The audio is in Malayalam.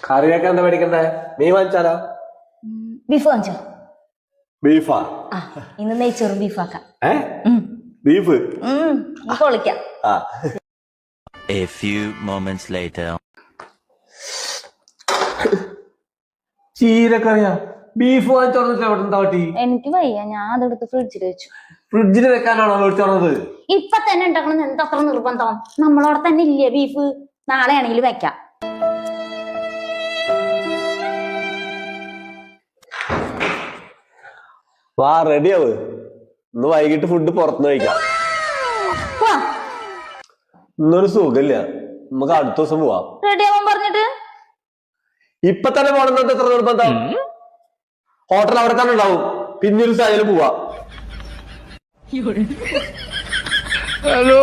കറിയൊക്കെ എന്താ മേടിക്കണ്ടേ? മീൻ വാങ്ങിച്ചാലോ? ബീഫ് വാങ്ങിച്ചോ? ബീഫാ? ഇന്ന് നെയ്ച്ചോറ് ബീഫാക്കാം. ബീഫ് പൊളിക്കാം. A few moments later. ചീരക്കറിയാ? ബീഫ് വാങ്ങിച്ചോന്നില്ല അവിടെ എന്താ പറ്റി? എനിക്ക് വയ്യ, ഞാൻ അതെടുത്ത് ഫ്രിഡ്ജിൽ വെച്ചു. ഫ്രിഡ്ജിൽ വെക്കാനാണോ മേടിച്ചോണത്? ഇപ്പൊ തന്നെ ഉണ്ടാക്കണം എന്താ അത്ര നിർബന്ധം? നമ്മളവിടെ തന്നെ ഇല്ലേ ബീഫ്? നാളെ ആണെങ്കിൽ വെക്കാം. വാ, റെഡിയാവ്. ഇന്ന് വൈകിട്ട് ഫുഡ് പുറത്തുനിന്ന് കഴിക്കാം. ഇന്നൊരു സുഖമില്ല, നമുക്ക് അടുത്ത ദിവസം പോവാം. റെഡിയാവാൻ പറഞ്ഞിട്ട് ഇപ്പൊ തന്നെ പോകണമെന്നത് എത്ര നിർബന്ധം? ഹോട്ടൽ അവിടെ തന്നെ ഉണ്ടാവും, പിന്നെ ഒരു സ്ഥലം പോവാ. ഹലോ